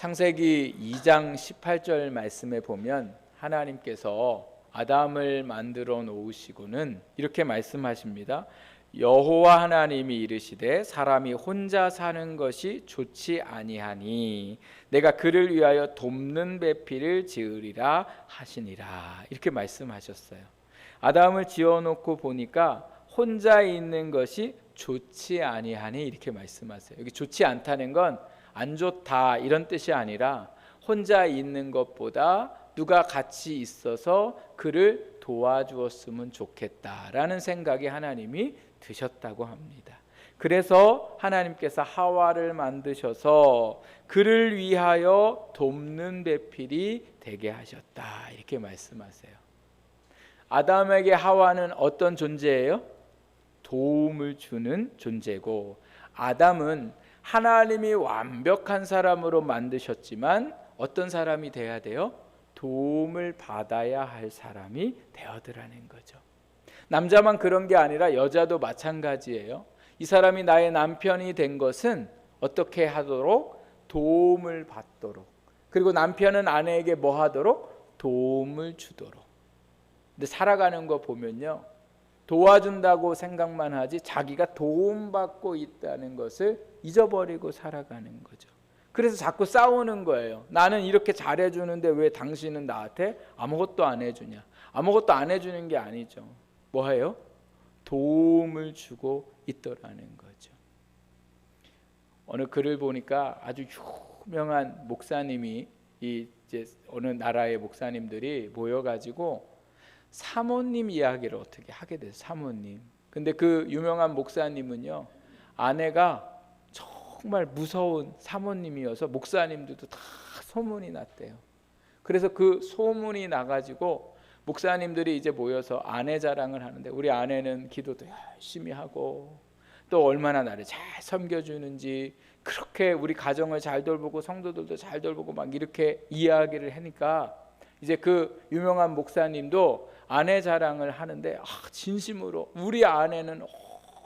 창세기 2장 18절 말씀에 보면 하나님께서 아담을 만들어 놓으시고는 이렇게 말씀하십니다. 여호와 하나님이 이르시되 사람이 혼자 사는 것이 좋지 아니하니 내가 그를 위하여 돕는 배필을 지으리라 하시니라. 이렇게 말씀하셨어요. 아담을 지어놓고 보니까 혼자 있는 것이 좋지 아니하니 이렇게 말씀하세요. 여기 좋지 않다는 건 안 좋다 이런 뜻이 아니라 혼자 있는 것보다 누가 같이 있어서 그를 도와주었으면 좋겠다라는 생각이 하나님이 드셨다고 합니다. 그래서 하나님께서 하와를 만드셔서 그를 위하여 돕는 배필이 되게 하셨다 이렇게 말씀하세요. 아담에게 하와는 어떤 존재예요? 도움을 주는 존재고, 아담은 하나님이 완벽한 사람으로 만드셨지만 어떤 사람이 돼야 돼요? 도움을 받아야 할 사람이 되어더라는 거죠. 남자만 그런 게 아니라 여자도 마찬가지예요. 이 사람이 나의 남편이 된 것은 어떻게 하도록? 도움을 받도록. 그리고 남편은 아내에게 뭐 하도록? 도움을 주도록. 근데 살아가는 거 보면요, 도와준다고 생각만 하지 자기가 도움받고 있다는 것을 잊어버리고 살아가는 거죠. 그래서 자꾸 싸우는 거예요. 나는 이렇게 잘해주는데 왜 당신은 나한테 아무것도 안 해주냐. 아무것도 안 해주는 게 아니죠. 뭐예요? 도움을 주고 있더라는 거죠. 어느 글을 보니까 아주 유명한 목사님이 이제 어느 나라의 목사님들이 모여가지고 사모님 이야기를 어떻게 하게 돼요. 사모님. 근데 그 유명한 목사님은요, 아내가 정말 무서운 사모님이어서 목사님들도 다 소문이 났대요. 그래서 그 소문이 나가지고 목사님들이 이제 모여서 아내 자랑을 하는데, 우리 아내는 기도도 열심히 하고 또 얼마나 나를 잘 섬겨주는지, 그렇게 우리 가정을 잘 돌보고 성도들도 잘 돌보고 막 이렇게 이야기를 하니까 이제 그 유명한 목사님도 아내 자랑을 하는데, 진심으로 우리 아내는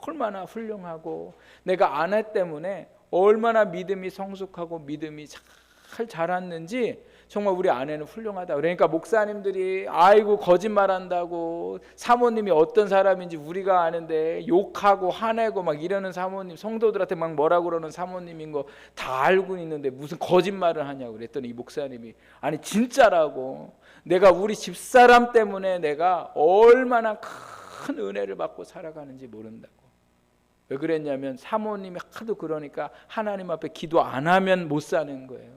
얼마나 훌륭하고 내가 아내 때문에 얼마나 믿음이 성숙하고 믿음이 잘 자랐는지 정말 우리 아내는 훌륭하다. 그러니까 목사님들이 아이고 거짓말한다고, 사모님이 어떤 사람인지 우리가 아는데 욕하고 화내고 막 이러는 사모님, 성도들한테 막 뭐라고 그러는 사모님인 거 다 알고 있는데 무슨 거짓말을 하냐고 그랬더니 이 목사님이, 아니 진짜라고, 내가 우리 집사람 때문에 내가 얼마나 큰 은혜를 받고 살아가는지 모른다고. 왜 그랬냐면 사모님이 하도 그러니까 하나님 앞에 기도 안 하면 못 사는 거예요.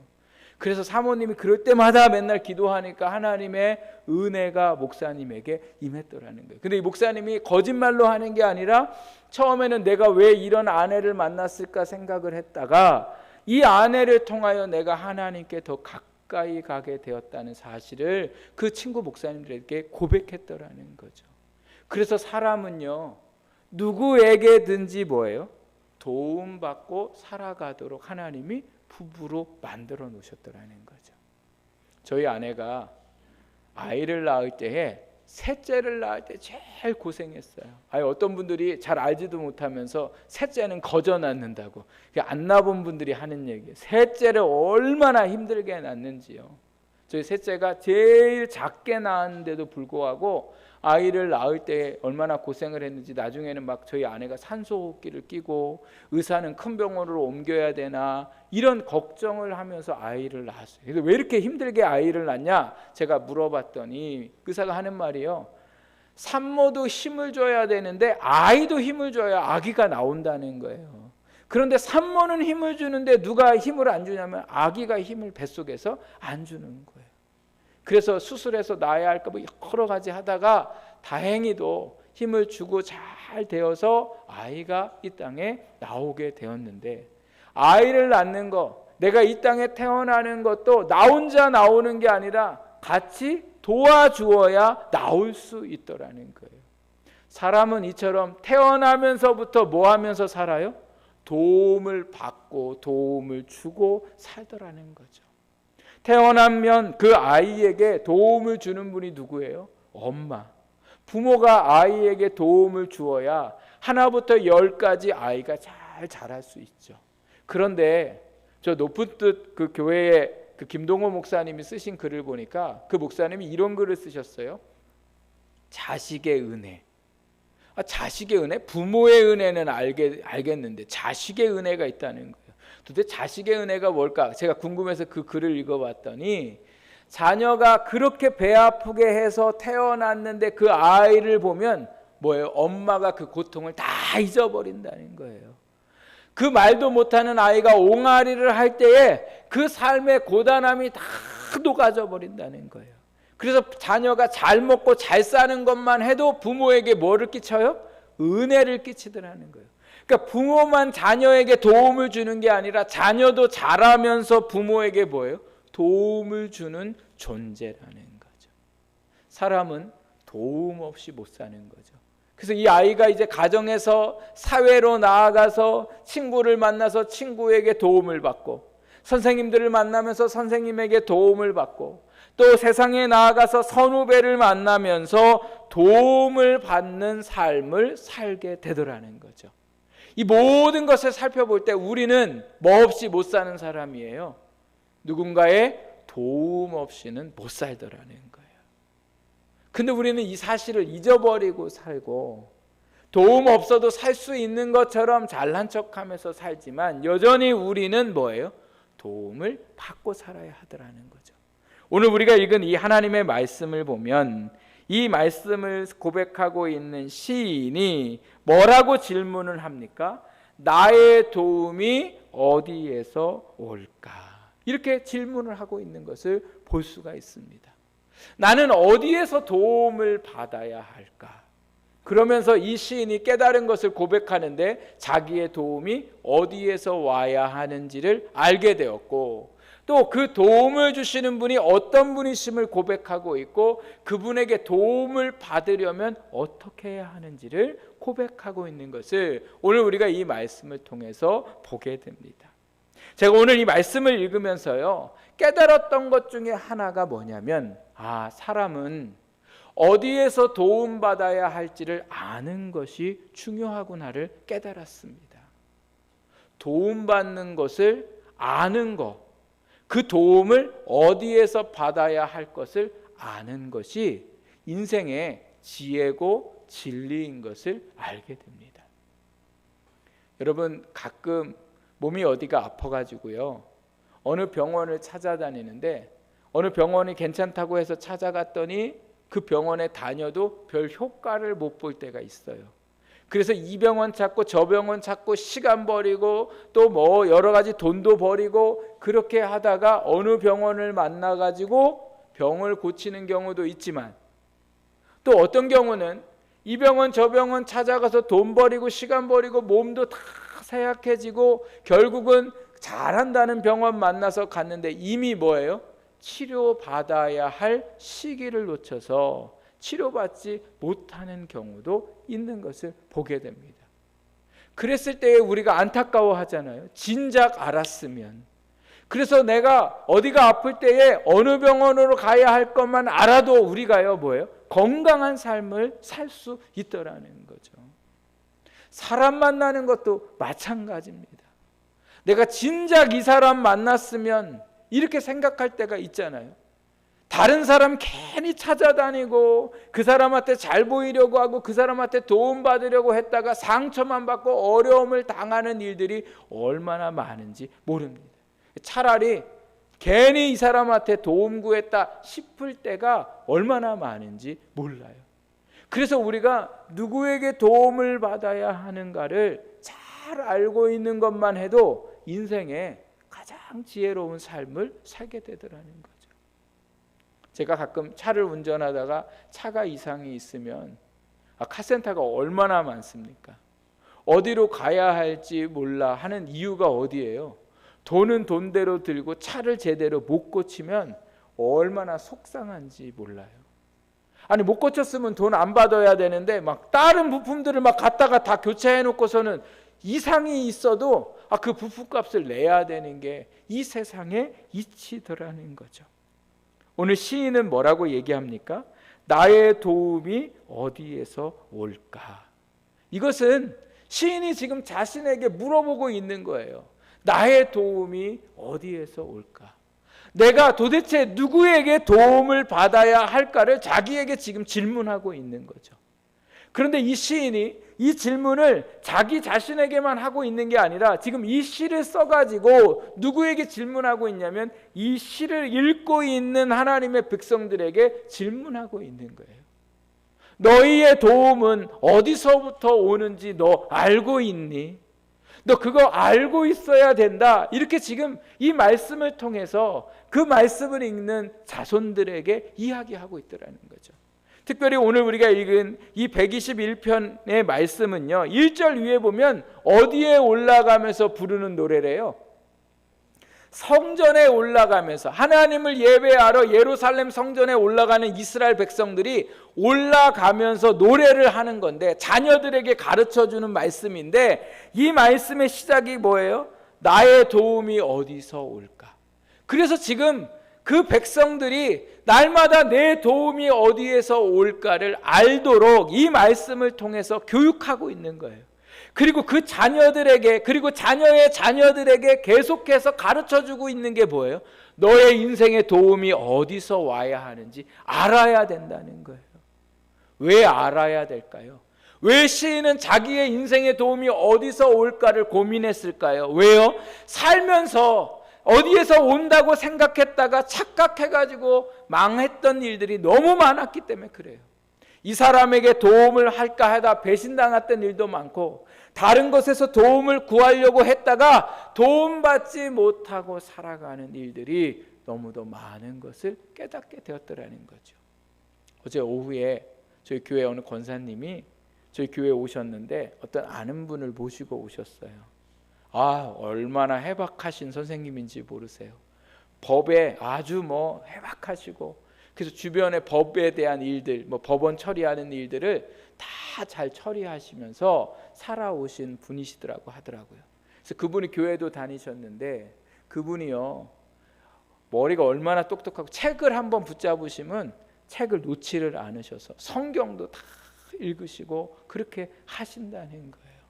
그래서 사모님이 그럴 때마다 맨날 기도하니까 하나님의 은혜가 목사님에게 임했더라는 거예요. 근데 이 목사님이 거짓말로 하는 게 아니라 처음에는 내가 왜 이런 아내를 만났을까 생각을 했다가 이 아내를 통하여 내가 하나님께 더 가까이 가게 되었다는 사실을 그 친구 목사님들에게 고백했더라는 거죠. 그래서 사람은요, 누구에게든지 뭐예요? 도움받고 살아가도록 하나님이 부부로 만들어 놓으셨더라는 거죠. 저희 아내가 아이를 낳을 때에, 셋째를 낳을 때 제일 고생했어요. 어떤 분들이 잘 알지도 못하면서 셋째는 거저 낳는다고, 안 낳은 분들이 하는 얘기예요. 셋째를 얼마나 힘들게 낳는지요. 저희 셋째가 제일 작게 낳았는데도 불구하고 아이를 낳을 때 얼마나 고생을 했는지, 나중에는 막 저희 아내가 산소호흡기를 끼고 의사는 큰 병원으로 옮겨야 되나 이런 걱정을 하면서 아이를 낳았어요. 그래서 왜 이렇게 힘들게 아이를 낳냐 제가 물어봤더니 의사가 하는 말이요, 산모도 힘을 줘야 되는데 아이도 힘을 줘야 아기가 나온다는 거예요. 그런데 산모는 힘을 주는데 누가 힘을 안 주냐면 아기가 힘을 뱃속에서 안 주는 거예요. 그래서 수술해서 낳아야 할까 뭐 여러 가지 하다가 다행히도 힘을 주고 잘 되어서 아이가 이 땅에 나오게 되었는데, 아이를 낳는 거, 내가 이 땅에 태어나는 것도 나 혼자 나오는 게 아니라 같이 도와주어야 나올 수 있더라는 거예요. 사람은 이처럼 태어나면서부터 뭐 하면서 살아요? 도움을 받고 도움을 주고 살더라는 거죠. 태어나면 그 아이에게 도움을 주는 분이 누구예요? 엄마. 부모가 아이에게 도움을 주어야 하나부터 10까지 아이가 잘 자랄 수 있죠. 그런데 저 높은 뜻 그 교회에 그 김동호 목사님이 쓰신 글을 보니까 그 목사님이 이런 글을 쓰셨어요. 자식의 은혜. 자식의 은혜? 부모의 은혜는 알겠는데 자식의 은혜가 있다는 거예요. 도대체 자식의 은혜가 뭘까? 제가 궁금해서 그 글을 읽어봤더니 자녀가 그렇게 배 아프게 해서 태어났는데 그 아이를 보면 뭐예요? 엄마가 그 고통을 다 잊어버린다는 거예요. 그 말도 못하는 아이가 옹알이를 할 때에 그 삶의 고단함이 다 녹아져 버린다는 거예요. 그래서 자녀가 잘 먹고 잘 사는 것만 해도 부모에게 뭐를 끼쳐요? 은혜를 끼치더라는 거예요. 그러니까 부모만 자녀에게 도움을 주는 게 아니라 자녀도 자라면서 부모에게 뭐예요? 도움을 주는 존재라는 거죠. 사람은 도움 없이 못 사는 거죠. 그래서 이 아이가 이제 가정에서 사회로 나아가서 친구를 만나서 친구에게 도움을 받고, 선생님들을 만나면서 선생님에게 도움을 받고, 또 세상에 나아가서 선후배를 만나면서 도움을 받는 삶을 살게 되더라는 거죠. 이 모든 것을 살펴볼 때 우리는 뭐 없이 못 사는 사람이에요. 누군가의 도움 없이는 못 살더라는 거예요. 근데 우리는 이 사실을 잊어버리고 살고, 도움 없어도 살 수 있는 것처럼 잘난 척하면서 살지만 여전히 우리는 뭐예요? 도움을 받고 살아야 하더라는 거죠. 오늘 우리가 읽은 이 하나님의 말씀을 보면 이 말씀을 고백하고 있는 시인이 뭐라고 질문을 합니까? 나의 도움이 어디에서 올까? 이렇게 질문을 하고 있는 것을 볼 수가 있습니다. 나는 어디에서 도움을 받아야 할까? 그러면서 이 시인이 깨달은 것을 고백하는데 자기의 도움이 어디에서 와야 하는지를 알게 되었고, 또 그 도움을 주시는 분이 어떤 분이심을 고백하고 있고, 그분에게 도움을 받으려면 어떻게 해야 하는지를 고백하고 있는 것을 오늘 우리가 이 말씀을 통해서 보게 됩니다. 제가 오늘 이 말씀을 읽으면서요, 깨달았던 것 중에 하나가 뭐냐면, 사람은 어디에서 도움받아야 할지를 아는 것이 중요하구나를 깨달았습니다. 도움받는 것을 아는 것, 그 도움을 어디에서 받아야 할 것을 아는 것이 인생의 지혜고 진리인 것을 알게 됩니다. 여러분, 가끔 몸이 어디가 아파가지고요, 어느 병원을 찾아다니는데 어느 병원이 괜찮다고 해서 찾아갔더니 그 병원에 다녀도 별 효과를 못 볼 때가 있어요. 그래서 이 병원 찾고 저 병원 찾고 시간 버리고 또 뭐 여러 가지 돈도 버리고 그렇게 하다가 어느 병원을 만나가지고 병을 고치는 경우도 있지만, 또 어떤 경우는 이 병원 저 병원 찾아가서 돈 버리고 시간 버리고 몸도 다 쇠약해지고 결국은 잘한다는 병원 만나서 갔는데 이미 뭐예요? 치료받아야 할 시기를 놓쳐서 치료받지 못하는 경우도 있는 것을 보게 됩니다. 그랬을 때 우리가 안타까워하잖아요. 진작 알았으면. 그래서 내가 어디가 아플 때에 어느 병원으로 가야 할 것만 알아도 우리가요 뭐예요? 건강한 삶을 살 수 있더라는 거죠. 사람 만나는 것도 마찬가지입니다. 내가 진작 이 사람 만났으면 이렇게 생각할 때가 있잖아요. 다른 사람 괜히 찾아다니고 그 사람한테 잘 보이려고 하고 그 사람한테 도움받으려고 했다가 상처만 받고 어려움을 당하는 일들이 얼마나 많은지 모릅니다. 차라리 괜히 이 사람한테 도움 구했다 싶을 때가 얼마나 많은지 몰라요. 그래서 우리가 누구에게 도움을 받아야 하는가를 잘 알고 있는 것만 해도 인생에 가장 지혜로운 삶을 살게 되더라는 거죠. 제가 가끔 차를 운전하다가 차가 이상이 있으면 카센터가 얼마나 많습니까? 어디로 가야 할지 몰라 하는 이유가 어디예요? 돈은 돈대로 들고 차를 제대로 못 고치면 얼마나 속상한지 몰라요. 아니 못 고쳤으면 돈 안 받아야 되는데 막 다른 부품들을 막 갖다가 다 교체해 놓고서는 이상이 있어도 그 부품값을 내야 되는 게 이 세상의 이치더라는 거죠. 오늘 시인은 뭐라고 얘기합니까? 나의 도움이 어디에서 올까? 이것은 시인이 지금 자신에게 물어보고 있는 거예요. 나의 도움이 어디에서 올까? 내가 도대체 누구에게 도움을 받아야 할까를 자기에게 지금 질문하고 있는 거죠. 그런데 이 시인이 이 질문을 자기 자신에게만 하고 있는 게 아니라 지금 이 시를 써가지고 누구에게 질문하고 있냐면 이 시를 읽고 있는 하나님의 백성들에게 질문하고 있는 거예요. 너희의 도움은 어디서부터 오는지 너 알고 있니? 너 그거 알고 있어야 된다. 이렇게 지금 이 말씀을 통해서 그 말씀을 읽는 자손들에게 이야기하고 있더라는 거죠. 특별히 오늘 우리가 읽은 이 121편의 말씀은요, 1절 위에 보면 어디에 올라가면서 부르는 노래래요? 성전에 올라가면서 하나님을 예배하러 예루살렘 성전에 올라가는 이스라엘 백성들이 올라가면서 노래를 하는 건데, 자녀들에게 가르쳐주는 말씀인데, 이 말씀의 시작이 뭐예요? 나의 도움이 어디서 올까? 그래서 지금 그 백성들이 날마다 내 도움이 어디에서 올까를 알도록 이 말씀을 통해서 교육하고 있는 거예요. 그리고 그 자녀들에게, 그리고 자녀의 자녀들에게 계속해서 가르쳐주고 있는 게 뭐예요? 너의 인생의 도움이 어디서 와야 하는지 알아야 된다는 거예요. 왜 알아야 될까요? 왜 시인은 자기의 인생의 도움이 어디서 올까를 고민했을까요? 왜요? 살면서 어디에서 온다고 생각했다가 착각해가지고 망했던 일들이 너무 많았기 때문에 그래요. 이 사람에게 도움을 할까 하다 배신당했던 일도 많고, 다른 것에서 도움을 구하려고 했다가 도움받지 못하고 살아가는 일들이 너무도 많은 것을 깨닫게 되었더라는 거죠. 어제 오후에 저희 교회 어느 권사님이 저희 교회에 오셨는데 어떤 아는 분을 모시고 오셨어요. 얼마나 해박하신 선생님인지 모르세요. 법에 아주 해박하시고, 그래서 주변의 법에 대한 일들, 법원 처리하는 일들을 다 잘 처리하시면서 살아오신 분이시더라고 하더라고요. 그래서 그분이 교회도 다니셨는데, 그분이요, 머리가 얼마나 똑똑하고 책을 한번 붙잡으시면 책을 놓지를 않으셔서 성경도 다 읽으시고 그렇게 하신다는 거예요.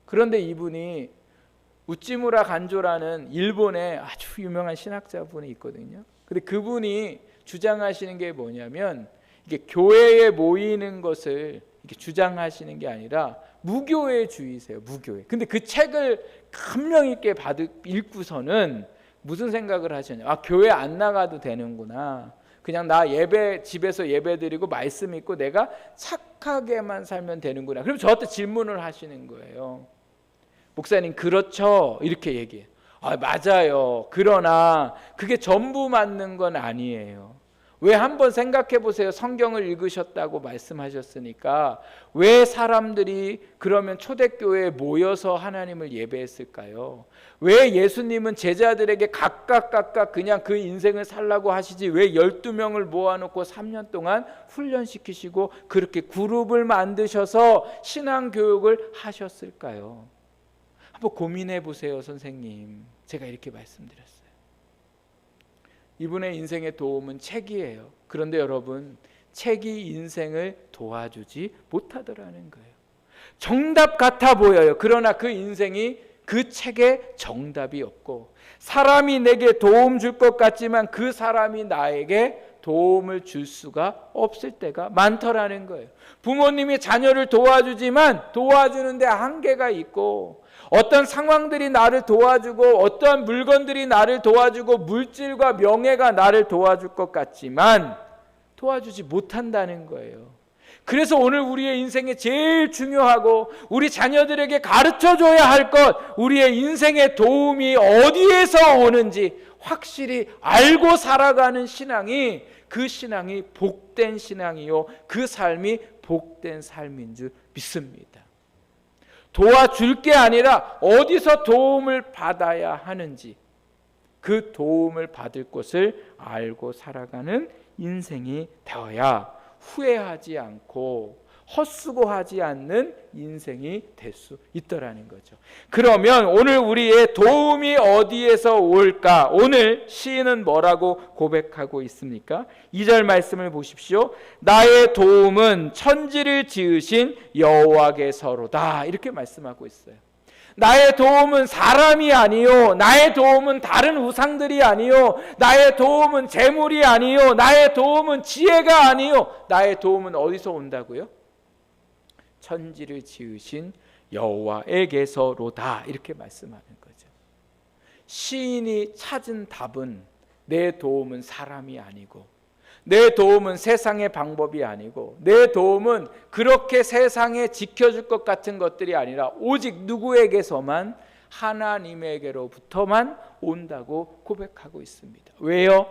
그런데 이분이 우찌무라 간조라는 일본의 아주 유명한 신학자분이 있거든요. 근데 그분이 주장하시는 게 뭐냐면, 이게 교회에 모이는 것을 이렇게 주장하시는 게 아니라 무교회주의세요. 무교회. 근데 그 책을 감명 있게 읽고서는 무슨 생각을 하시냐? 교회 안 나가도 되는구나. 그냥 나 집에서 예배 드리고 말씀 읽고 내가 착하게만 살면 되는구나. 그럼 저한테 질문을 하시는 거예요. 목사님, 그렇죠? 이렇게 얘기해요. 맞아요. 그러나 그게 전부 맞는 건 아니에요. 왜 한번 생각해 보세요. 성경을 읽으셨다고 말씀하셨으니까 왜 사람들이 그러면 초대교회에 모여서 하나님을 예배했을까요? 왜 예수님은 제자들에게 각각 그냥 그 인생을 살라고 하시지 왜 12명을 모아놓고 3년 동안 훈련시키시고 그렇게 그룹을 만드셔서 신앙교육을 하셨을까요? 한번 고민해 보세요, 선생님. 제가 이렇게 말씀드렸어요. 이분의 인생의 도움은 책이에요. 그런데 여러분, 책이 인생을 도와주지 못하더라는 거예요. 정답 같아 보여요. 그러나 그 인생이 그 책에 정답이 없고, 사람이 내게 도움 줄 것 같지만 그 사람이 나에게 도움을 줄 수가 없을 때가 많더라는 거예요. 부모님이 자녀를 도와주지만 도와주는데 한계가 있고, 어떤 상황들이 나를 도와주고 어떠한 물건들이 나를 도와주고 물질과 명예가 나를 도와줄 것 같지만 도와주지 못한다는 거예요. 그래서 오늘 우리의 인생에 제일 중요하고 우리 자녀들에게 가르쳐줘야 할 것, 우리의 인생의 도움이 어디에서 오는지 확실히 알고 살아가는 신앙이, 그 신앙이 복된 신앙이요, 그 삶이 복된 삶인 줄 믿습니다. 도와줄 게 아니라 어디서 도움을 받아야 하는지, 그 도움을 받을 것을 알고 살아가는 인생이 되어야 후회하지 않고 헛수고하지 않는 인생이 될 수 있더라는 거죠. 그러면 오늘 우리의 도움이 어디에서 올까? 오늘 시인은 뭐라고 고백하고 있습니까? 2절 말씀을 보십시오. 나의 도움은 천지를 지으신 여호와께서로다. 이렇게 말씀하고 있어요. 나의 도움은 사람이 아니요, 나의 도움은 다른 우상들이 아니요, 나의 도움은 재물이 아니요, 나의 도움은 지혜가 아니요, 나의 도움은 어디서 온다고요? 천지를 지으신 여호와에게서로다, 이렇게 말씀하는 거죠. 시인이 찾은 답은 내 도움은 사람이 아니고, 내 도움은 세상의 방법이 아니고, 내 도움은 그렇게 세상에 지켜줄 것 같은 것들이 아니라 오직 누구에게서만, 하나님에게로부터만 온다고 고백하고 있습니다. 왜요?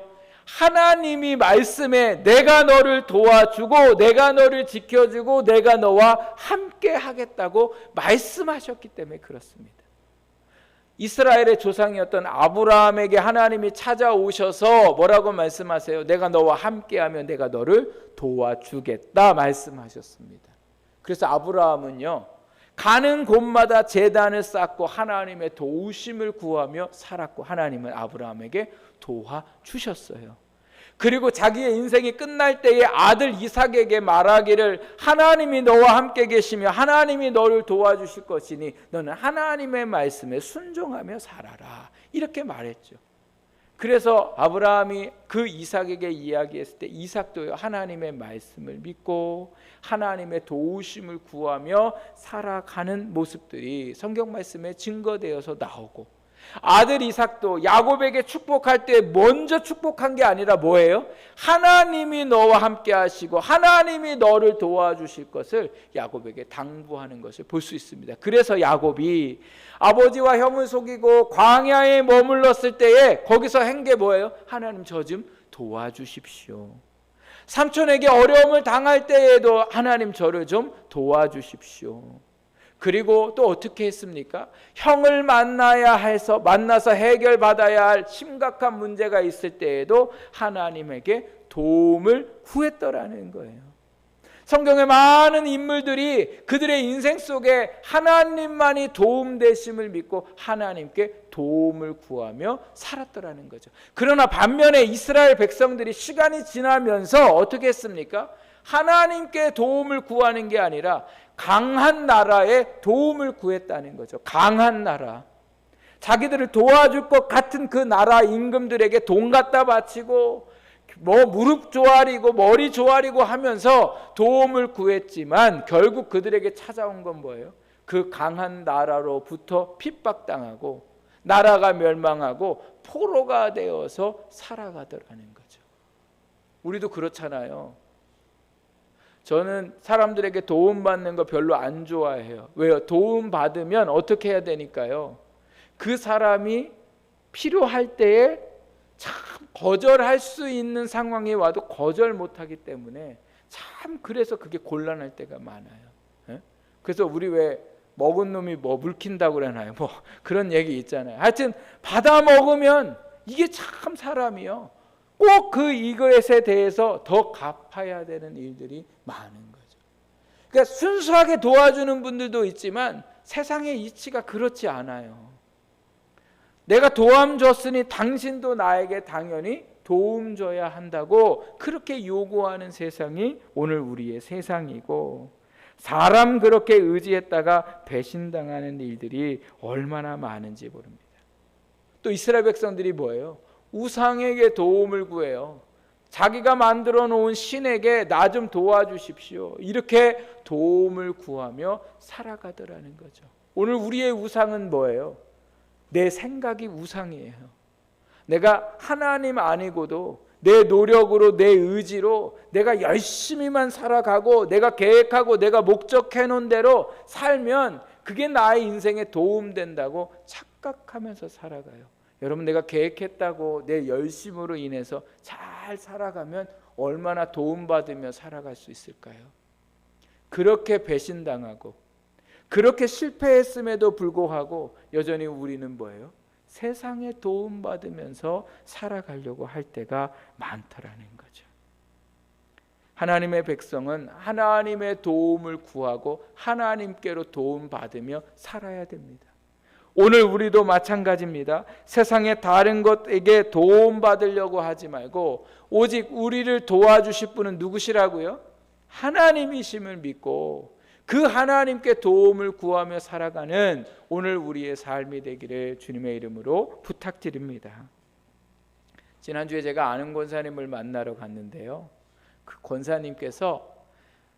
하나님이 말씀에 내가 너를 도와주고 내가 너를 지켜주고 내가 너와 함께 하겠다고 말씀하셨기 때문에 그렇습니다. 이스라엘의 조상이었던 아브라함에게 하나님이 찾아오셔서 뭐라고 말씀하세요? 내가 너와 함께하면 내가 너를 도와주겠다 말씀하셨습니다. 그래서 아브라함은요, 가는 곳마다 제단을 쌓고 하나님의 도우심을 구하며 살았고, 하나님은 아브라함에게 도와주셨어요. 그리고 자기의 인생이 끝날 때에 아들 이삭에게 말하기를, 하나님이 너와 함께 계시며 하나님이 너를 도와주실 것이니 너는 하나님의 말씀에 순종하며 살아라, 이렇게 말했죠. 그래서 아브라함이 그 이삭에게 이야기했을 때 이삭도 하나님의 말씀을 믿고 하나님의 도우심을 구하며 살아가는 모습들이 성경 말씀에 증거되어서 나오고, 아들 이삭도 야곱에게 축복할 때 먼저 축복한 게 아니라 뭐예요? 하나님이 너와 함께 하시고 하나님이 너를 도와주실 것을 야곱에게 당부하는 것을 볼 수 있습니다. 그래서 야곱이 아버지와 형을 속이고 광야에 머물렀을 때에 거기서 한 게 뭐예요? 하나님 저 좀 도와주십시오. 삼촌에게 어려움을 당할 때에도 하나님 저를 좀 도와주십시오. 그리고 또 어떻게 했습니까? 형을 만나서 해결받아야 할 심각한 문제가 있을 때에도 하나님에게 도움을 구했더라는 거예요. 성경의 많은 인물들이 그들의 인생 속에 하나님만이 도움되심을 믿고 하나님께 도움을 구하며 살았더라는 거죠. 그러나 반면에 이스라엘 백성들이 시간이 지나면서 어떻게 했습니까? 하나님께 도움을 구하는 게 아니라 강한 나라에 도움을 구했다는 거죠. 강한 나라, 자기들을 도와줄 것 같은 그 나라 임금들에게 돈 갖다 바치고 무릎 조아리고 머리 조아리고 하면서 도움을 구했지만 결국 그들에게 찾아온 건 뭐예요? 그 강한 나라로부터 핍박당하고 나라가 멸망하고 포로가 되어서 살아가더라는 거죠. 우리도 그렇잖아요. 저는 사람들에게 도움받는 거 별로 안 좋아해요. 왜요? 도움받으면 어떻게 해야 되니까요? 그 사람이 필요할 때에 참 거절할 수 있는 상황이 와도 거절 못하기 때문에 참 그래서 그게 곤란할 때가 많아요. 예? 그래서 우리 왜 먹은 놈이 뭐 물킨다고 그러나요? 뭐 그런 얘기 있잖아요. 하여튼 받아 먹으면 이게 참 사람이요, 꼭 그 이것에 대해서 더 갚아야 되는 일들이 많은 거죠. 그러니까 순수하게 도와주는 분들도 있지만 세상의 이치가 그렇지 않아요. 내가 도움 줬으니 당신도 나에게 당연히 도움 줘야 한다고 그렇게 요구하는 세상이 오늘 우리의 세상이고, 사람 그렇게 의지했다가 배신당하는 일들이 얼마나 많은지 모릅니다. 또 이스라엘 백성들이 뭐예요? 우상에게 도움을 구해요. 자기가 만들어 놓은 신에게 나 좀 도와주십시오, 이렇게 도움을 구하며 살아가더라는 거죠. 오늘 우리의 우상은 뭐예요? 내 생각이 우상이에요. 내가 하나님 아니고도 내 노력으로 내 의지로 내가 열심히만 살아가고 내가 계획하고 내가 목적해 놓은 대로 살면 그게 나의 인생에 도움된다고 착각하면서 살아가요. 여러분, 내가 계획했다고 내 열심으로 인해서 잘 살아가면 얼마나 도움받으며 살아갈 수 있을까요? 그렇게 배신당하고 그렇게 실패했음에도 불구하고 여전히 우리는 뭐예요? 세상에 도움받으면서 살아가려고 할 때가 많다라는 거죠. 하나님의 백성은 하나님의 도움을 구하고 하나님께로 도움받으며 살아야 됩니다. 오늘 우리도 마찬가지입니다. 세상의 다른 것에게 도움받으려고 하지 말고 오직 우리를 도와주실 분은 누구시라고요? 하나님이심을 믿고 그 하나님께 도움을 구하며 살아가는 오늘 우리의 삶이 되기를 주님의 이름으로 부탁드립니다. 지난주에 제가 아는 권사님을 만나러 갔는데요, 그 권사님께서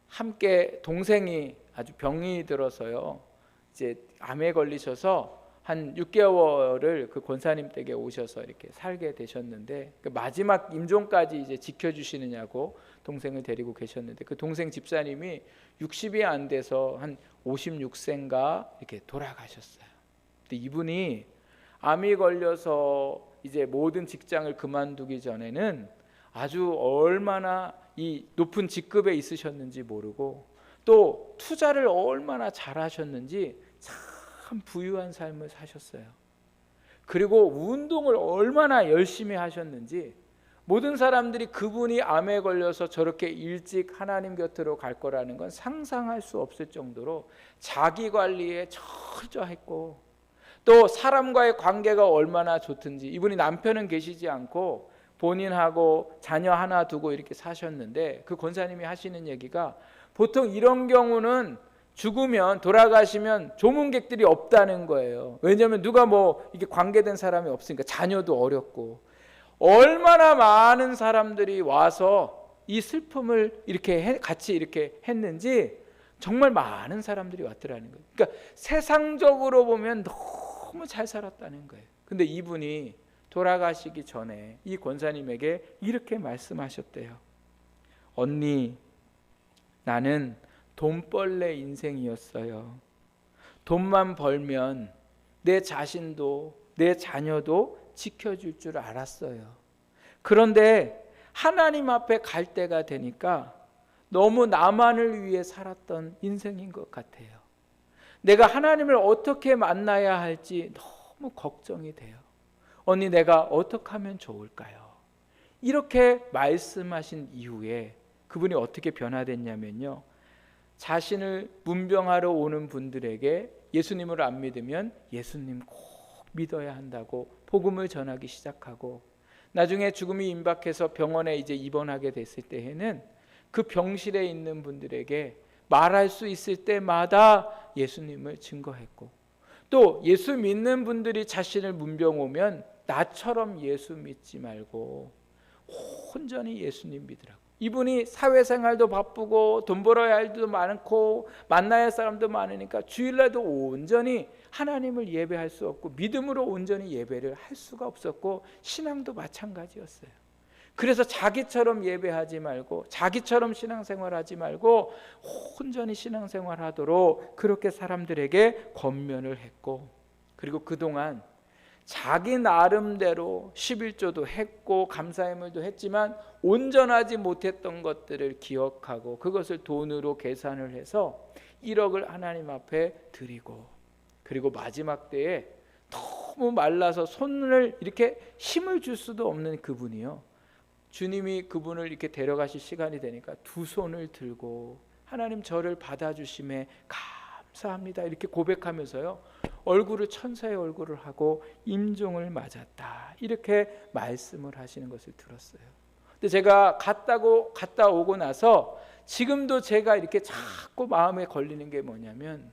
함께 동생이 아주 병이 들어서요, 이제 암에 걸리셔서 한 6개월을 그 권사님 댁에 오셔서 이렇게 살게 되셨는데, 그 마지막 임종까지 이제 지켜주시느냐고 동생을 데리고 계셨는데, 그 동생 집사님이 60이 안 돼서 한 56세인가 이렇게 돌아가셨어요. 근데 이분이 암이 걸려서 이제 모든 직장을 그만두기 전에는 아주 얼마나 이 높은 직급에 있으셨는지 모르고, 또 투자를 얼마나 잘하셨는지 참 부유한 삶을 사셨어요. 그리고 운동을 얼마나 열심히 하셨는지, 모든 사람들이 그분이 암에 걸려서 저렇게 일찍 하나님 곁으로 갈 거라는 건 상상할 수 없을 정도로 자기 관리에 철저했고, 또 사람과의 관계가 얼마나 좋든지, 이분이 남편은 계시지 않고 본인하고 자녀 하나 두고 이렇게 사셨는데, 그 권사님이 하시는 얘기가, 보통 이런 경우는 죽으면, 돌아가시면 조문객들이 없다는 거예요. 왜냐하면 누가 뭐 이게 관계된 사람이 없으니까, 자녀도 어렵고. 얼마나 많은 사람들이 와서 이 슬픔을 이렇게 같이 이렇게 했는지, 정말 많은 사람들이 왔더라는 거예요. 그러니까 세상적으로 보면 너무 잘 살았다는 거예요. 근데 이분이 돌아가시기 전에 이 권사님에게 이렇게 말씀하셨대요. 언니, 나는 돈벌레 인생이었어요. 돈만 벌면 내 자신도 내 자녀도 지켜줄 줄 알았어요. 그런데 하나님 앞에 갈 때가 되니까 너무 나만을 위해 살았던 인생인 것 같아요. 내가 하나님을 어떻게 만나야 할지 너무 걱정이 돼요. 언니, 내가 어떻게 하면 좋을까요? 이렇게 말씀하신 이후에 그분이 어떻게 변화됐냐면요, 자신을 문병하러 오는 분들에게 예수님을 안 믿으면 예수님 꼭 믿어야 한다고 복음을 전하기 시작하고, 나중에 죽음이 임박해서 병원에 이제 입원하게 됐을 때에는 그 병실에 있는 분들에게 말할 수 있을 때마다 예수님을 증거했고, 또 예수 믿는 분들이 자신을 문병 오면 나처럼 예수 믿지 말고 온전히 예수님 믿으라고. 이분이 사회생활도 바쁘고 돈 벌어야 할 일도 많고 만나야 할 사람도 많으니까 주일날도 온전히 하나님을 예배할 수 없고 믿음으로 온전히 예배를 할 수가 없었고, 신앙도 마찬가지였어요. 그래서 자기처럼 예배하지 말고 자기처럼 신앙생활하지 말고 온전히 신앙생활하도록 그렇게 사람들에게 권면을 했고, 그리고 그동안 자기 나름대로 11조도 했고 감사예물도 했지만 온전하지 못했던 것들을 기억하고 그것을 돈으로 계산을 해서 1억을 하나님 앞에 드리고, 그리고 마지막 때에 너무 말라서 손을 이렇게 힘을 줄 수도 없는 그분이요, 주님이 그분을 이렇게 데려가실 시간이 되니까 두 손을 들고 하나님 저를 받아주심에 감사합니다 이렇게 고백하면서요, 얼굴을 천사의 얼굴을 하고 임종을 맞았다 이렇게 말씀을 하시는 것을 들었어요. 근데 제가 갔다 오고 나서 지금도 제가 이렇게 자꾸 마음에 걸리는 게 뭐냐면,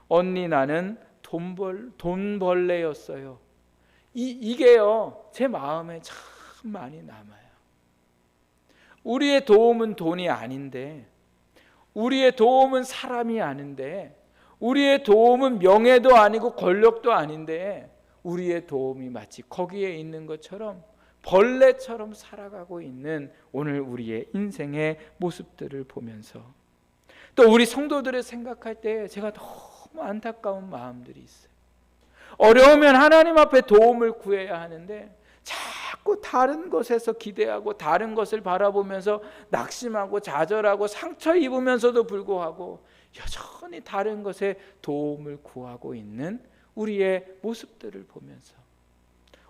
언니, 나는 돈벌레였어요. 이게요 제 마음에 참 많이 남아요. 우리의 도움은 돈이 아닌데, 우리의 도움은 사람이 아닌데, 우리의 도움은 명예도 아니고 권력도 아닌데, 우리의 도움이 마치 거기에 있는 것처럼 벌레처럼 살아가고 있는 오늘 우리의 인생의 모습들을 보면서, 또 우리 성도들을 생각할 때 제가 너무 안타까운 마음들이 있어요. 어려우면 하나님 앞에 도움을 구해야 하는데 자꾸 다른 것에서 기대하고 다른 것을 바라보면서 낙심하고 좌절하고 상처 입으면서도 불구하고 여전히 다른 것에 도움을 구하고 있는 우리의 모습들을 보면서,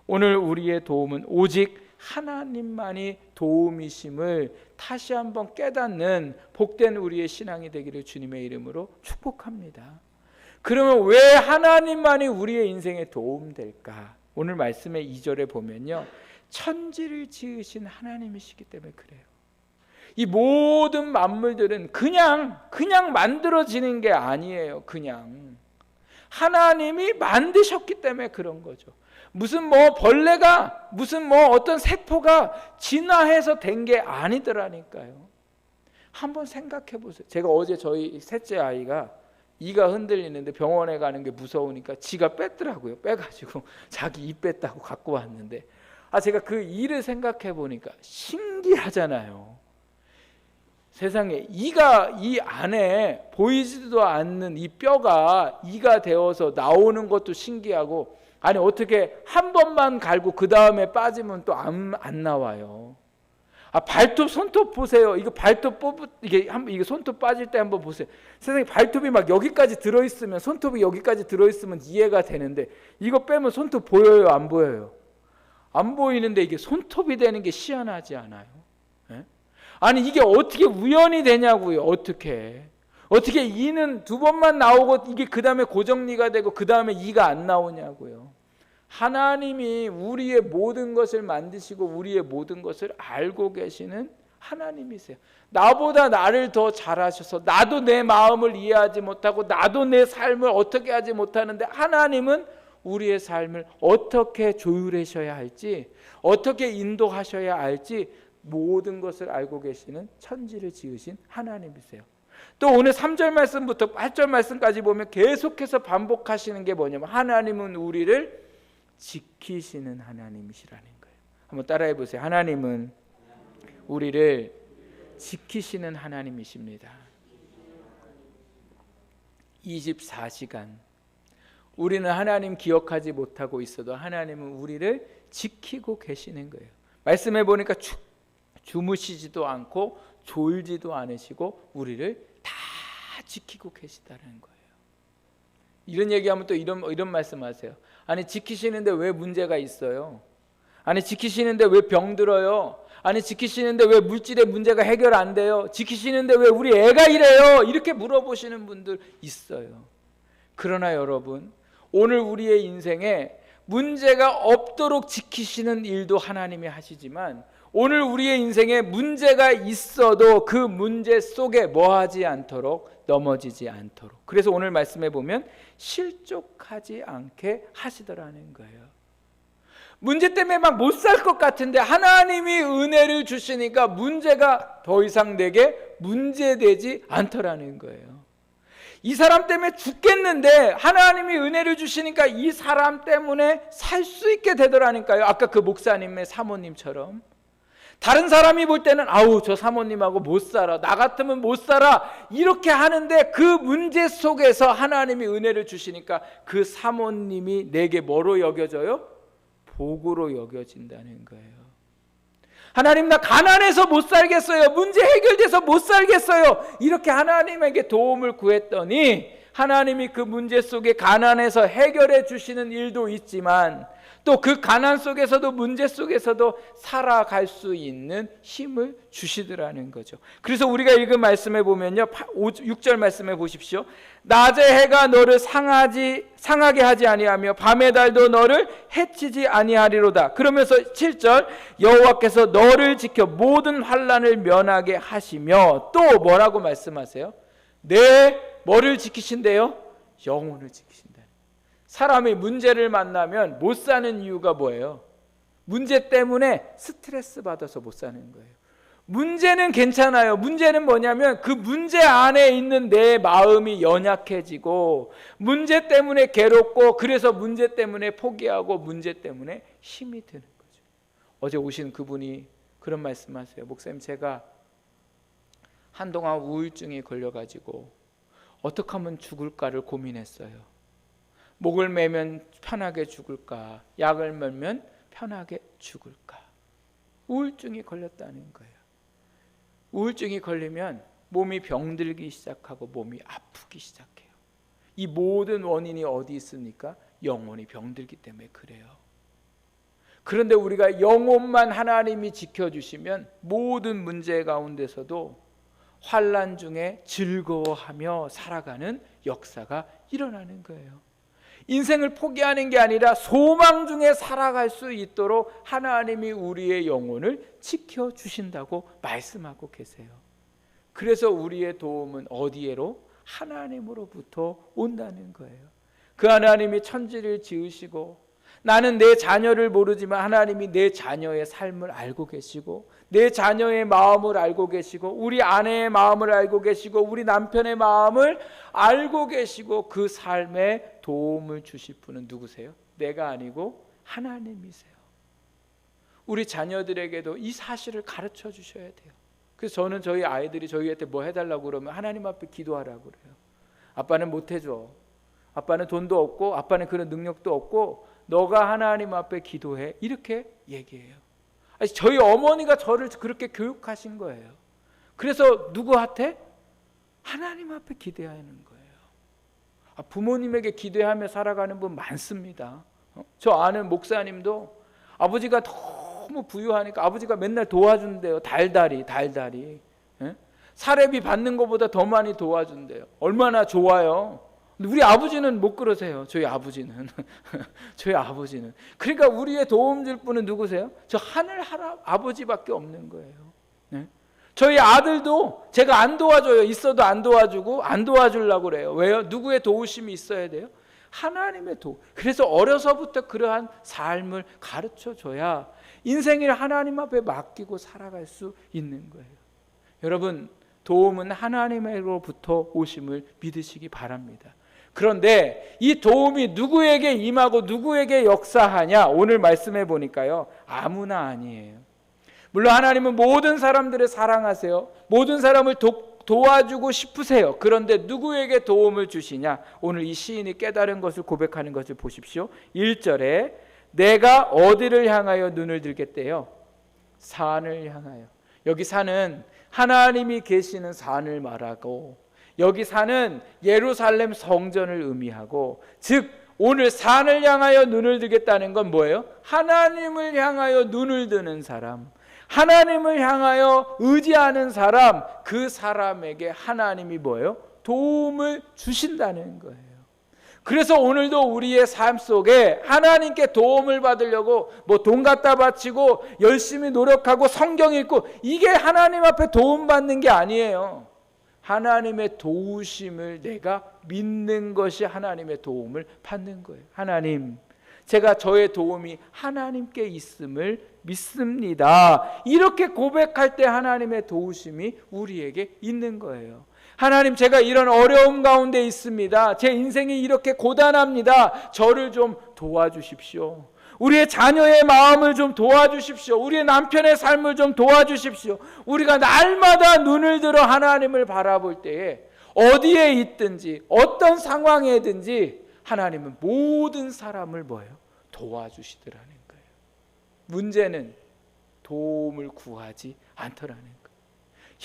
오늘 우리의 도움은 오직 하나님만이 도움이심을 다시 한번 깨닫는 복된 우리의 신앙이 되기를 주님의 이름으로 축복합니다. 그러면 왜 하나님만이 우리의 인생에 도움될까? 오늘 말씀의 2절에 보면요, 천지를 지으신 하나님이시기 때문에 그래요. 이 모든 만물들은 그냥 만들어지는 게 아니에요. 그냥 하나님이 만드셨기 때문에 그런 거죠. 무슨 뭐 벌레가 무슨 뭐 어떤 세포가 진화해서 된 게 아니더라니까요. 한번 생각해 보세요. 제가 어제 저희 셋째 아이가 이가 흔들리는데 병원에 가는 게 무서우니까 지가 뺐더라고요. 빼가지고 자기 이 뺐다고 갖고 왔는데, 제가 그 이를 생각해 보니까 신기하잖아요. 세상에 이가 이 안에 보이지도 않는 이 뼈가 이가 되어서 나오는 것도 신기하고, 아니 어떻게 한 번만 갈고 그 다음에 빠지면 또 안 나와요. 발톱 손톱 보세요. 이거 발톱 이게 손톱 빠질 때 한번 보세요. 세상에 발톱이 막 여기까지 들어 있으면, 손톱이 여기까지 들어 있으면 이해가 되는데, 이거 빼면 손톱 보여요, 안 보여요? 안 보이는데 이게 손톱이 되는 게 희한하지 않아요? 예? 아니 이게 어떻게 우연이 되냐고요. 어떻게 이는 두 번만 나오고 이게 그 다음에 고정리가 되고 그 다음에 이가 안 나오냐고요. 하나님이 우리의 모든 것을 만드시고 우리의 모든 것을 알고 계시는 하나님이세요. 나보다 나를 더 잘하셔서 나도 내 마음을 이해하지 못하고 나도 내 삶을 어떻게 하지 못하는데, 하나님은 우리의 삶을 어떻게 조율하셔야 할지, 어떻게 인도하셔야 할지 모든 것을 알고 계시는 천지를 지으신 하나님이세요. 또 오늘 3절 말씀부터 8절 말씀까지 보면 계속해서 반복하시는 게 뭐냐면, 하나님은 우리를 지키시는 하나님이시라는 거예요. 한번 따라해 보세요. 하나님은 우리를 지키시는 하나님이십니다. 24시간 우리는 하나님 기억하지 못하고 있어도 하나님은 우리를 지키고 계시는 거예요. 말씀해 보니까 주무시지도 않고 졸지도 않으시고 우리를 다 지키고 계시다는 거예요. 이런 얘기하면 또 이런 말씀하세요. 아니 지키시는데 왜 문제가 있어요? 아니 지키시는데 왜 병들어요? 아니 지키시는데 왜 물질의 문제가 해결 안 돼요? 지키시는데 왜 우리 애가 이래요? 이렇게 물어보시는 분들 있어요. 그러나 여러분, 오늘 우리의 인생에 문제가 없도록 지키시는 일도 하나님이 하시지만, 오늘 우리의 인생에 문제가 있어도 그 문제 속에 뭐하지 않도록, 넘어지지 않도록, 그래서 오늘 말씀해 보면 실족하지 않게 하시더라는 거예요. 문제 때문에 막 못 살 것 같은데 하나님이 은혜를 주시니까 문제가 더 이상 내게 문제되지 않더라는 거예요. 이 사람 때문에 죽겠는데 하나님이 은혜를 주시니까 이 사람 때문에 살 수 있게 되더라니까요. 아까 그 목사님의 사모님처럼. 다른 사람이 볼 때는 아우 저 사모님하고 못 살아, 나 같으면 못 살아, 이렇게 하는데 그 문제 속에서 하나님이 은혜를 주시니까 그 사모님이 내게 뭐로 여겨져요? 복으로 여겨진다는 거예요. 하나님 나 가난해서 못 살겠어요, 문제 해결돼서 못 살겠어요, 이렇게 하나님에게 도움을 구했더니 하나님이 그 문제 속에 가난해서 해결해 주시는 일도 있지만, 또 그 가난 속에서도 문제 속에서도 살아갈 수 있는 힘을 주시더라는 거죠. 그래서 우리가 읽은 말씀에 보면요, 6절 말씀에 보십시오. 낮의 해가 너를 상하게 하지 아니하며 밤의 달도 너를 해치지 아니하리로다. 그러면서 7절, 여호와께서 너를 지켜 모든 환난을 면하게 하시며, 또 뭐라고 말씀하세요? 내 뭐를 지키신대요? 영혼을 지키신다. 사람이 문제를 만나면 못 사는 이유가 뭐예요? 문제 때문에 스트레스 받아서 못 사는 거예요. 문제는 괜찮아요. 문제는 뭐냐면 그 문제 안에 있는 내 마음이 연약해지고, 문제 때문에 괴롭고, 그래서 문제 때문에 포기하고, 문제 때문에 힘이 드는 거죠. 어제 오신 그분이 그런 말씀하세요. 목사님, 제가 한동안 우울증이 걸려가지고 어떻게 하면 죽을까를 고민했어요. 목을 매면 편하게 죽을까, 약을 먹으면 편하게 죽을까. 우울증이 걸렸다는 거예요. 우울증이 걸리면 몸이 병들기 시작하고 몸이 아프기 시작해요. 이 모든 원인이 어디 있습니까? 영혼이 병들기 때문에 그래요. 그런데 우리가 영혼만 하나님이 지켜주시면 모든 문제 가운데서도 환난 중에 즐거워하며 살아가는 역사가 일어나는 거예요. 인생을 포기하는 게 아니라 소망 중에 살아갈 수 있도록 하나님이 우리의 영혼을 지켜주신다고 말씀하고 계세요. 그래서 우리의 도움은 어디에로? 하나님으로부터 온다는 거예요. 그 하나님이 천지를 지으시고 나는 내 자녀를 모르지만 하나님이 내 자녀의 삶을 알고 계시고 내 자녀의 마음을 알고 계시고 우리 아내의 마음을 알고 계시고 우리 남편의 마음을 알고 계시고 그 삶에 도움을 주실 분은 누구세요? 내가 아니고 하나님이세요. 우리 자녀들에게도 이 사실을 가르쳐 주셔야 돼요. 그래서 저는 저희 아이들이 저희한테 뭐 해달라고 그러면 하나님 앞에 기도하라고 그래요. 아빠는 못 해줘. 아빠는 돈도 없고 아빠는 그런 능력도 없고 너가 하나님 앞에 기도해. 이렇게 얘기해요. 아니, 저희 어머니가 저를 그렇게 교육하신 거예요. 그래서 누구한테? 하나님 앞에 기도하는 거예요. 부모님에게 기도하며 살아가는 분 많습니다. 저 아는 목사님도 아버지가 너무 부유하니까 아버지가 맨날 도와준대요. 달달이. 예? 사례비 받는 것보다 더 많이 도와준대요. 얼마나 좋아요. 우리 아버지는 못 그러세요. 저희 아버지는 그러니까 우리의 도움 줄 분은 누구세요? 저 하늘 아버지밖에 없는 거예요. 네? 저희 아들도 제가 안 도와줘요. 있어도 안 도와주고 안 도와주려고 그래요. 왜요? 누구의 도우심이 있어야 돼요? 하나님의 도움. 그래서 어려서부터 그러한 삶을 가르쳐줘야 인생을 하나님 앞에 맡기고 살아갈 수 있는 거예요. 여러분, 도움은 하나님으로부터 오심을 믿으시기 바랍니다. 그런데 이 도움이 누구에게 임하고 누구에게 역사하냐? 오늘 말씀해 보니까요, 아무나 아니에요. 물론 하나님은 모든 사람들을 사랑하세요. 모든 사람을 도와주고 싶으세요. 그런데 누구에게 도움을 주시냐? 오늘 이 시인이 깨달은 것을 고백하는 것을 보십시오. 1절에 내가 어디를 향하여 눈을 들겠대요? 산을 향하여. 여기 산은 하나님이 계시는 산을 말하고 여기 산은 예루살렘 성전을 의미하고, 즉 오늘 산을 향하여 눈을 들겠다는 건 뭐예요? 하나님을 향하여 눈을 드는 사람, 하나님을 향하여 의지하는 사람, 그 사람에게 하나님이 뭐예요? 도움을 주신다는 거예요. 그래서 오늘도 우리의 삶 속에 하나님께 도움을 받으려고 뭐 돈 갖다 바치고 열심히 노력하고 성경 읽고 이게 하나님 앞에 도움받는 게 아니에요. 하나님의 도우심을 내가 믿는 것이 하나님의 도움을 받는 거예요. 하나님, 제가 저의 도움이 하나님께 있음을 믿습니다. 이렇게 고백할 때 하나님의 도우심이 우리에게 있는 거예요. 하나님, 제가 이런 어려움 가운데 있습니다. 제 인생이 이렇게 고단합니다. 저를 좀 도와주십시오. 우리의 자녀의 마음을 좀 도와주십시오. 우리의 남편의 삶을 좀 도와주십시오. 우리가 날마다 눈을 들어 하나님을 바라볼 때에 어디에 있든지 어떤 상황에든지 하나님은 모든 사람을 뭐예요? 도와주시더라는 거예요. 문제는 도움을 구하지 않더라는 거예요.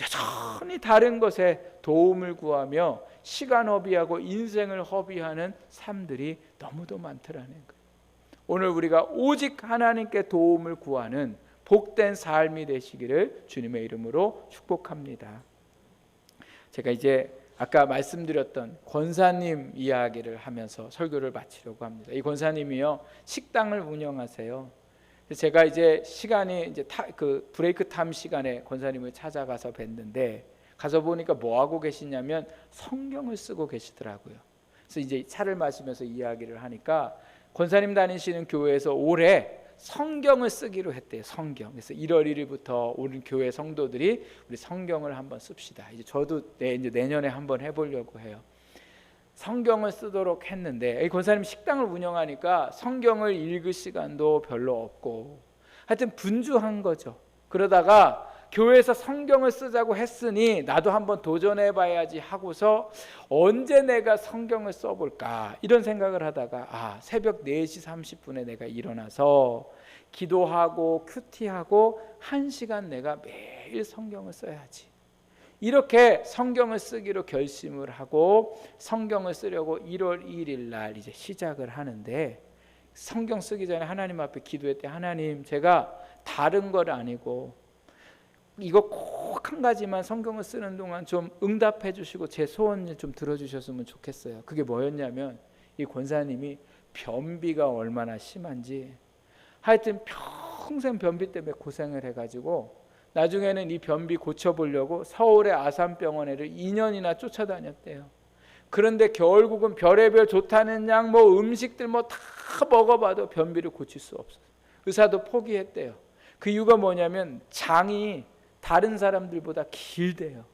여전히 다른 것에 도움을 구하며 시간 허비하고 인생을 허비하는 삶들이 너무도 많더라는 거예요. 오늘 우리가 오직 하나님께 도움을 구하는 복된 삶이 되시기를 주님의 이름으로 축복합니다. 제가 이제 아까 말씀드렸던 권사님 이야기를 하면서 설교를 마치려고 합니다. 이 권사님이요, 식당을 운영하세요. 제가 이제 시간이 이제 그 브레이크 타임 시간에 권사님을 찾아가서 뵀는데, 가서 보니까 뭐 하고 계시냐면 성경을 쓰고 계시더라고요. 그래서 이제 차를 마시면서 이야기를 하니까 권사님 다니시는 교회에서 올해 성경을 쓰기로 했대요. 성경. 그래서 1월 1일부터 오는 교회 성도들이 우리 성경을 한번 씁시다. 이제 저도 이제 내년에 한번 해보려고 해요. 성경을 쓰도록 했는데, 이 권사님 식당을 운영하니까 성경을 읽을 시간도 별로 없고, 하여튼 분주한 거죠. 그러다가 교회에서 성경을 쓰자고 했으니 나도 한번 도전해봐야지 하고서 언제 내가 성경을 써볼까 이런 생각을 하다가 새벽 4시 30분에 내가 일어나서 기도하고 큐티하고 1시간 내가 매일 성경을 써야지, 이렇게 성경을 쓰기로 결심을 하고 성경을 쓰려고 1월 2일 날 이제 시작을 하는데, 성경 쓰기 전에 하나님 앞에 기도했대. 하나님, 제가 다른 건 아니고 이거 꼭 한 가지만 성경을 쓰는 동안 좀 응답해 주시고 제 소원을 좀 들어주셨으면 좋겠어요. 그게 뭐였냐면, 이 권사님이 변비가 얼마나 심한지, 하여튼 평생 변비 때문에 고생을 해가지고 나중에는 이 변비 고쳐보려고 서울의 아산병원에를 2년이나 쫓아다녔대요. 그런데 결국은 별의별 좋다는 약, 뭐 음식들 뭐 다 먹어봐도 변비를 고칠 수 없어요. 의사도 포기했대요. 그 이유가 뭐냐면 장이 다른 사람들보다 길대요.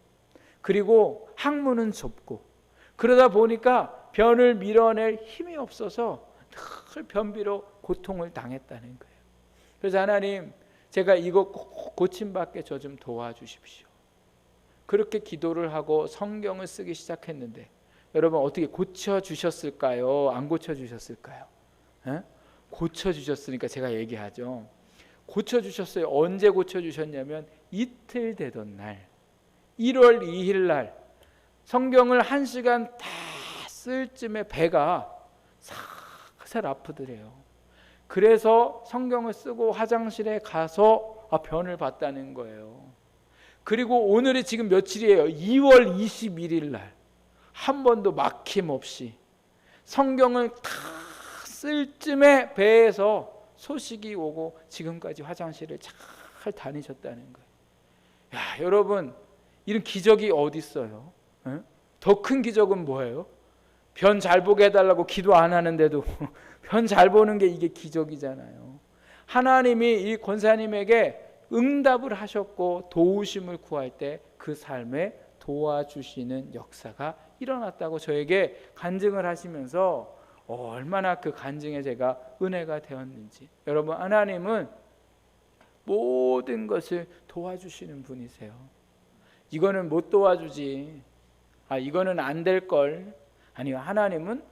그리고 항문은 좁고, 그러다 보니까 변을 밀어낼 힘이 없어서 늘 변비로 고통을 당했다는 거예요. 그래서 하나님, 제가 이거 꼭 고침받게 저 좀 도와주십시오. 그렇게 기도를 하고 성경을 쓰기 시작했는데 여러분 어떻게 고쳐주셨을까요? 안 고쳐주셨을까요? 고쳐주셨으니까 제가 얘기하죠. 고쳐주셨어요. 언제 고쳐주셨냐면 이틀 되던 날, 1월 2일 날 성경을 1시간 다 쓸 쯤에 배가 살살 아프더래요. 그래서 성경을 쓰고 화장실에 가서 변을 봤다는 거예요. 그리고 오늘이 지금 며칠이에요? 2월 21일 날 한 번도 막힘없이 성경을 다 쓸 쯤에 배에서 소식이 오고 지금까지 화장실을 잘 다니셨다는 거예요. 야, 여러분, 이런 기적이 어디 있어요? 더 큰 기적은 뭐예요? 변 잘 보게 해달라고 기도 안 하는데도 변 잘 보는 게 이게 기적이잖아요. 하나님이 이 권사님에게 응답을 하셨고 도우심을 구할 때 그 삶에 도와주시는 역사가 일어났다고 저에게 간증을 하시면서 얼마나 그 간증에 제가 은혜가 되었는지. 여러분, 하나님은 모든 것을 도와주시는 분이세요. 이거는 못 도와주지, 이거는 안 될 걸. 아니요, 하나님은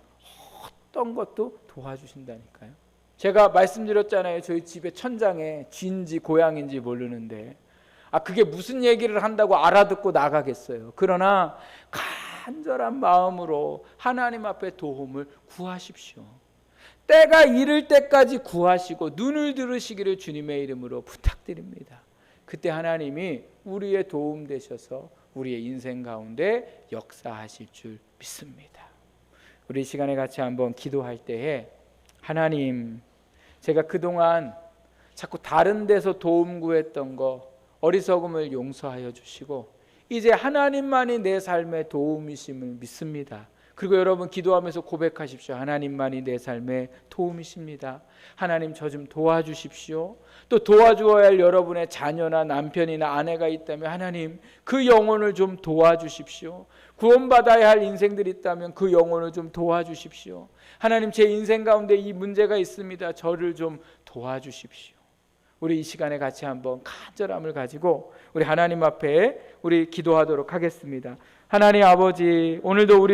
어떤 것도 도와주신다니까요. 제가 말씀드렸잖아요. 저희 집에 천장에 쥐인지 고양인지 모르는데 그게 무슨 얘기를 한다고 알아듣고 나가겠어요. 그러나 간절한 마음으로 하나님 앞에 도움을 구하십시오. 때가 이를 때까지 구하시고 눈을 들으시기를 주님의 이름으로 부탁드립니다. 그때 하나님이 우리의 도움 되셔서 우리의 인생 가운데 역사하실 줄 믿습니다. 우리 시간에 같이 한번 기도할 때에, 하나님, 제가 그동안 자꾸 다른 데서 도움 구했던 거, 어리석음을 용서하여 주시고 이제 하나님만이 내 삶의 도움이심을 믿습니다. 그리고 여러분 기도하면서 고백하십시오. 하나님만이 내 삶의 도움이십니다. 하나님, 저 좀 도와주십시오. 또 도와주어야 할 여러분의 자녀나 남편이나 아내가 있다면 하나님, 그 영혼을 좀 도와주십시오. 구원받아야 할 인생들이 있다면 그 영혼을 좀 도와주십시오. 하나님, 제 인생 가운데 이 문제가 있습니다. 저를 좀 도와주십시오. 우리 이 시간에 같이 한번 간절함을 가지고 우리 하나님 앞에 우리 기도하도록 하겠습니다. 하나님 아버지, 오늘도 우리